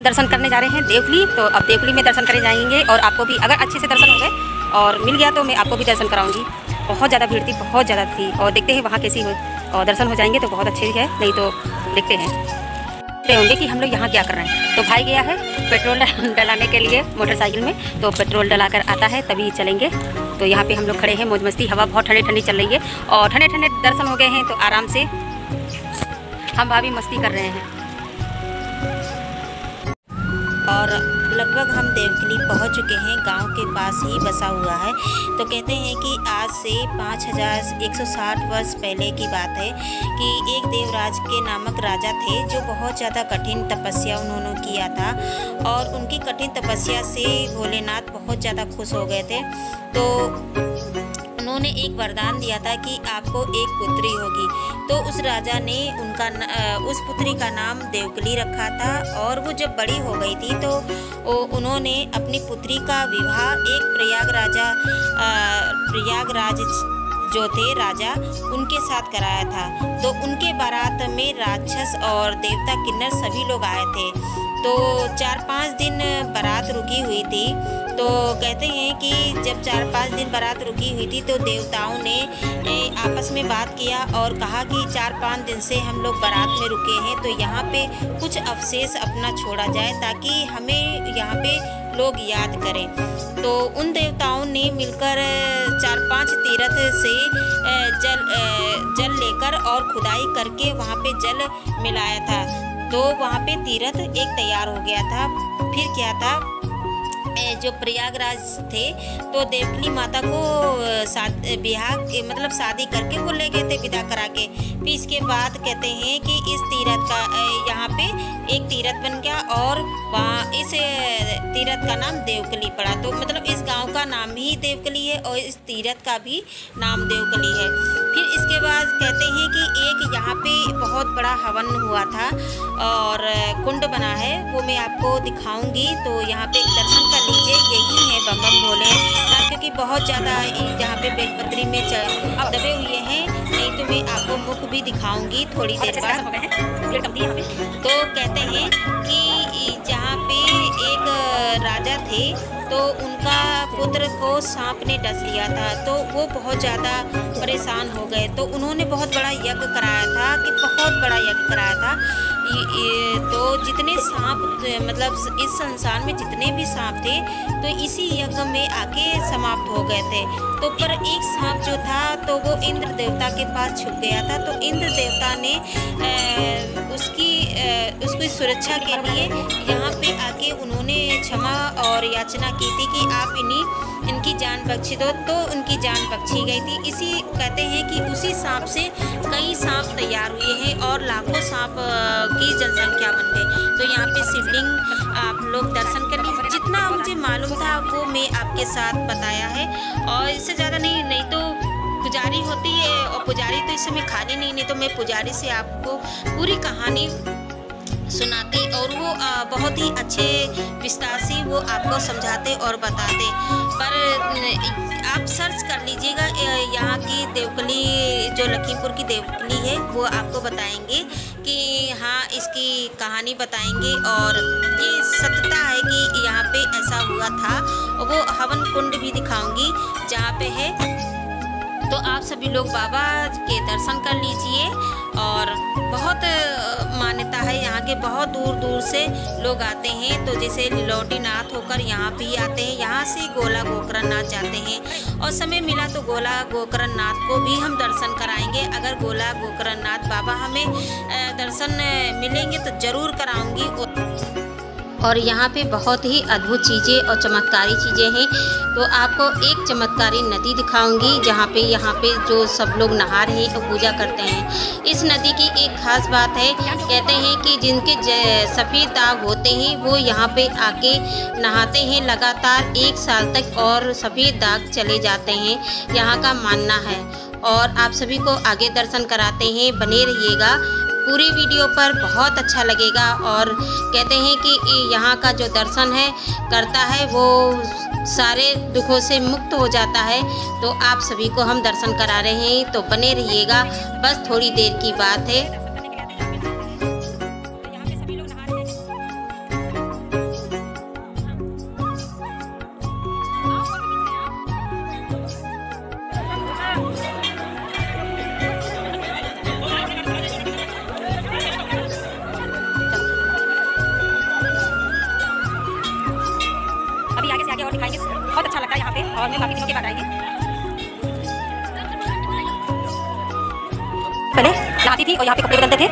दर्शन करने जा रहे हैं देवकुली। तो अब देवकुली में दर्शन करने जाएंगे और आपको भी अगर अच्छे से दर्शन हो गए और मिल गया तो मैं आपको भी दर्शन कराऊंगी। बहुत ज़्यादा भीड़ थी, बहुत ज़्यादा थी, और देखते हैं वहाँ कैसी हो और दर्शन हो जाएंगे तो बहुत अच्छे है, नहीं तो देखते हैं होंगे कि हम लोग यहाँ क्या कर रहे हैं। तो भाई गया है पेट्रोल डलाने के लिए मोटरसाइकिल में, तो पेट्रोल डला कर आता है तभी चलेंगे। तो यहाँ पे हम लोग खड़े हैं, मौज मस्ती, हवा बहुत ठंडी ठंडी चल रही है और ठंडे ठंडे दर्शन हो गए हैं तो आराम से हम भाभी मस्ती कर रहे हैं। और लगभग हम देवकुली पहुंच चुके हैं, गांव के पास ही बसा हुआ है। तो कहते हैं कि आज से 5160 वर्ष पहले की बात है कि एक देवराज के नामक राजा थे जो बहुत ज़्यादा कठिन तपस्या उन्होंने किया था, और उनकी कठिन तपस्या से भोलेनाथ बहुत ज़्यादा खुश हो गए थे। तो उन्होंने एक वरदान दिया था कि आपको एक पुत्री होगी। तो उस राजा ने उस पुत्री का नाम देवकुली रखा था, और वो जब बड़ी हो गई थी तो उन्होंने अपनी पुत्री का विवाह एक प्रयागराज जो थे राजा उनके साथ कराया था। तो उनके बारात में राक्षस और देवता किन्नर सभी लोग आए थे। तो 4-5 दिन बारात रुकी हुई थी। तो कहते हैं कि जब 4-5 दिन बारात रुकी हुई थी तो देवताओं ने आपस में बात किया और कहा कि 4-5 दिन से हम लोग बारात में रुके हैं, तो यहाँ पे कुछ अवशेष अपना छोड़ा जाए ताकि हमें यहाँ पे लोग याद करें। तो उन देवताओं ने मिलकर 4-5 तीर्थ से जल लेकर और खुदाई करके वहाँ पे जल मिलाया था। तो वहाँ पे तीर्थ एक तैयार हो गया था। फिर क्या था, जो प्रयागराज थे तो देवकुली माता को शादी करके वो ले गए थे विदा करा के। फिर इसके बाद कहते हैं कि इस तीर्थ का यहाँ पे एक तीर्थ बन गया और वहाँ इस तीर्थ का नाम देवकुली पड़ा। तो मतलब इस गांव का नाम ही देवकुली है और इस तीर्थ का भी नाम देवकुली है। फिर इसके बाद कहते हैं कि एक यहाँ पे बहुत बड़ा हवन हुआ था और कुंड बना है, वो मैं आपको दिखाऊंगी। तो यहाँ पे दर्शन कर लीजिए, यही है बम बम भोले, क्योंकि बहुत ज़्यादा यहाँ पे बेलपत्री में दबे हुए हैं, नहीं तो मैं आपको मुख भी दिखाऊंगी थोड़ी देर बाद। तो कहते हैं कि जहाँ पे एक राजा थे तो उनका पुत्र को सांप ने डस लिया था, तो वो बहुत ज़्यादा परेशान हो गए। तो उन्होंने बहुत बड़ा यज्ञ कराया था, कि बहुत बड़ा यज्ञ कराया था। तो जितने सांप मतलब इस संसार में जितने भी सांप थे तो इसी यज्ञ में आके समाप्त हो गए थे। तो पर एक सांप जो था तो वो इंद्र देवता के पास छुप गया था। तो इंद्र देवता ने उसकी सुरक्षा के लिए यहाँ पे आके उन्होंने क्षमा और याचना की थी कि आप इनकी जान बख्शी दो। तो उनकी जान बख्शी गई थी। इसी कहते हैं कि उसी सांप से कई सांप तैयार हुए हैं और लाखों सांप की जनसंख्या बन गई। तो यहाँ पे शिवलिंग आप लोग दर्शन कर लीजिए। जितना मुझे मालूम था वो मैं आपके साथ बताया है, और इससे ज़्यादा नहीं तो पुजारी होती है और पुजारी तो इस समय खाली नहीं तो मैं पुजारी से आपको पूरी कहानी सुनाते और वो बहुत ही अच्छे विस्तार से वो आपको समझाते और बताते। पर आप सर्च कर लीजिएगा, यहाँ की देवकुली जो लखीमपुर की देवकुली है वो आपको बताएंगे कि हाँ इसकी कहानी बताएंगे, और ये सत्यता है कि यहाँ पे ऐसा हुआ था। और वो हवन कुंड भी दिखाऊंगी जहाँ पे है। तो आप सभी लोग बाबा के दर्शन कर लीजिए, और बहुत मान्यता है यहाँ के, बहुत दूर दूर से लोग आते हैं। तो जैसे लीलौटी नाथ होकर यहाँ भी आते हैं, यहाँ से गोला गोकर्ण नाथ जाते हैं, और समय मिला तो गोला गोकर्ण नाथ को भी हम दर्शन कराएंगे। अगर गोला गोकर्ण नाथ बाबा हमें दर्शन मिलेंगे तो ज़रूर कराऊंगी। और यहाँ पे बहुत ही अद्भुत चीज़ें और चमत्कारी चीज़ें हैं। तो आपको एक चमत्कारी नदी दिखाऊंगी जहाँ पे जो सब लोग नहा रहे हैं और पूजा करते हैं। इस नदी की एक खास बात है, कहते हैं कि जिनके सफ़ेद दाग होते हैं वो यहाँ पे आके नहाते हैं लगातार 1 साल तक, और सफ़ेद दाग चले जाते हैं, यहाँ का मानना है। और आप सभी को आगे दर्शन कराते हैं, बने रहिएगा पूरी वीडियो पर, बहुत अच्छा लगेगा। और कहते हैं कि यहाँ का जो दर्शन है करता है वो सारे दुखों से मुक्त हो जाता है। तो आप सभी को हम दर्शन करा रहे हैं, तो बने रहिएगा, बस थोड़ी देर की बात है। बहुत अच्छा लगता है यहाँ पे, और मैं काफ़ी दिनों के बाद आई हूँ। पहले नहाती थी और यहाँ पे कपड़े बदलते थे।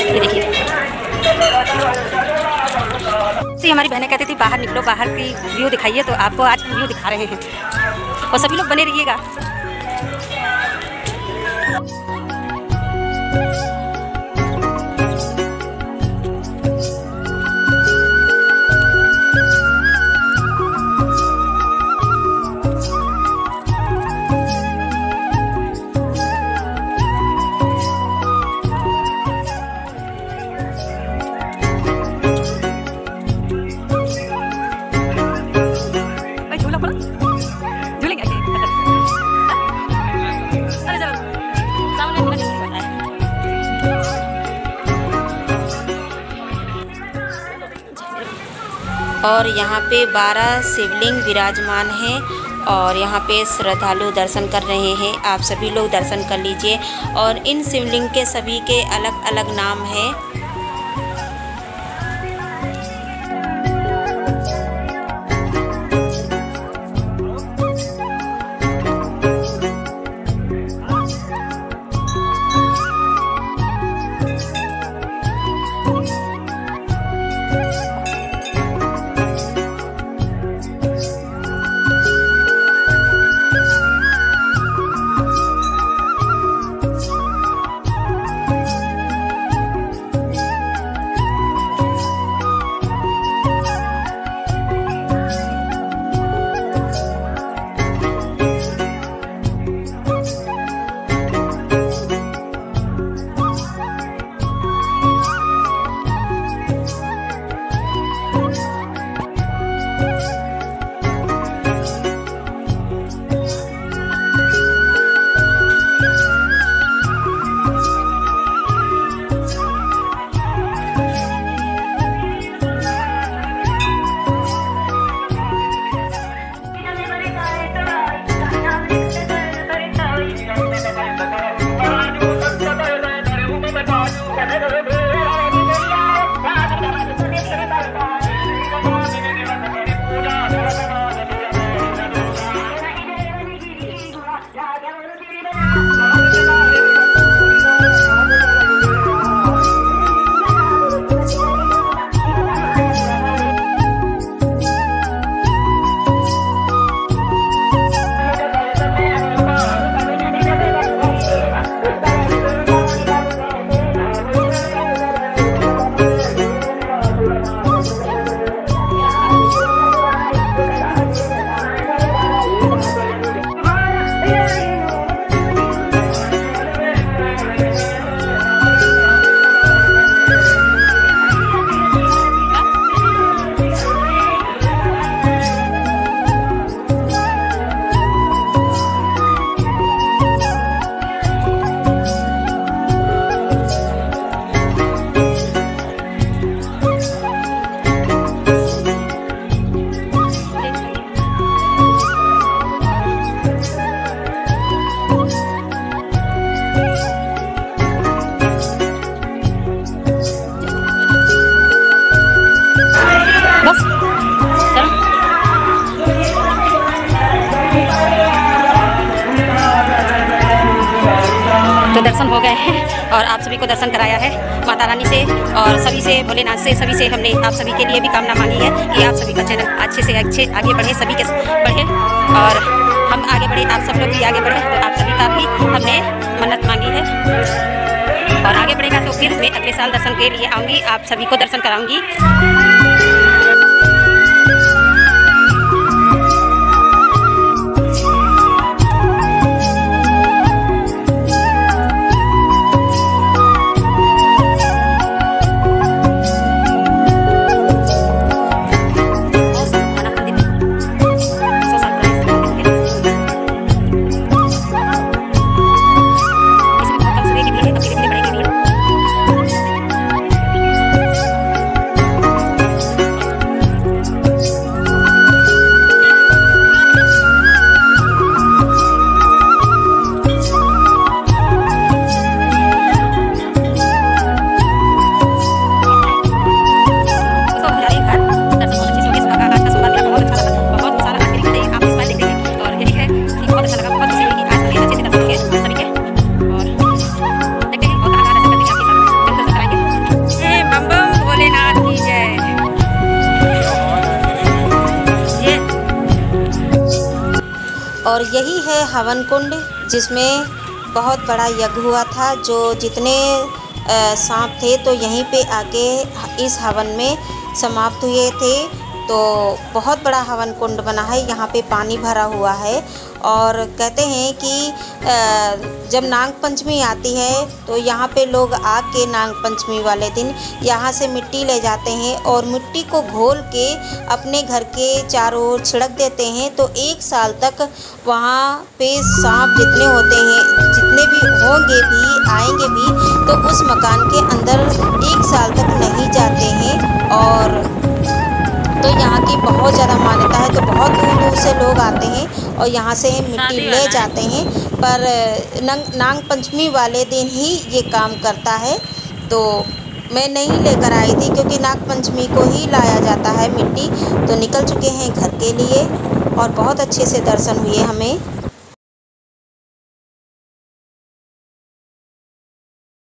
ये देखिए, तो हमारी बहनें कहती थी बाहर निकलो, बाहर की व्यू दिखाइए, तो आपको आज व्यू दिखा रहे हैं और सभी लोग बने रहिएगा। और यहाँ पे 12 शिवलिंग विराजमान हैं और यहाँ पे श्रद्धालु दर्शन कर रहे हैं। आप सभी लोग दर्शन कर लीजिए। और इन शिवलिंग के सभी के अलग अलग नाम हैं। तो दर्शन हो गए हैं और आप सभी को दर्शन कराया है माता रानी से और सभी से, भोलेनाथ से, सभी से हमने आप सभी के लिए भी कामना मांगी है कि आप सभी का चैनल अच्छे से अच्छे आगे बढ़े, सभी के बढ़े और हम आगे बढ़े, आप सब लोग भी आगे बढ़े। तो आप सभी का भी हमने मन्नत मांगी है और आगे बढ़ेगा तो फिर मैं अगले साल दर्शन के लिए आऊँगी, आप सभी को दर्शन कराऊँगी। और यही है हवन कुंड, जिसमें बहुत बड़ा यज्ञ हुआ था। जो जितने सांप थे तो यहीं पे आके इस हवन में समाप्त हुए थे। तो बहुत बड़ा हवन कुंड बना है, यहाँ पे पानी भरा हुआ है। और कहते हैं कि जब नाग पंचमी आती है तो यहाँ पे लोग आके नाग पंचमी वाले दिन यहाँ से मिट्टी ले जाते हैं और मिट्टी को घोल के अपने घर के चारों ओर छिड़क देते हैं। तो 1 साल तक वहाँ पे सांप जितने होते हैं, जितने भी होंगे भी, आएंगे भी, तो उस मकान के अंदर 1 साल तक नहीं जाते हैं। और तो यहाँ की बहुत ज़्यादा मान्यता है। तो बहुत दूर दूर से लोग आते हैं और यहाँ से मिट्टी ले जाते हैं। पर नाग पंचमी वाले दिन ही ये काम करता है। तो मैं नहीं लेकर आई थी, क्योंकि नाग पंचमी को ही लाया जाता है मिट्टी। तो निकल चुके हैं घर के लिए और बहुत अच्छे से दर्शन हुए हमें।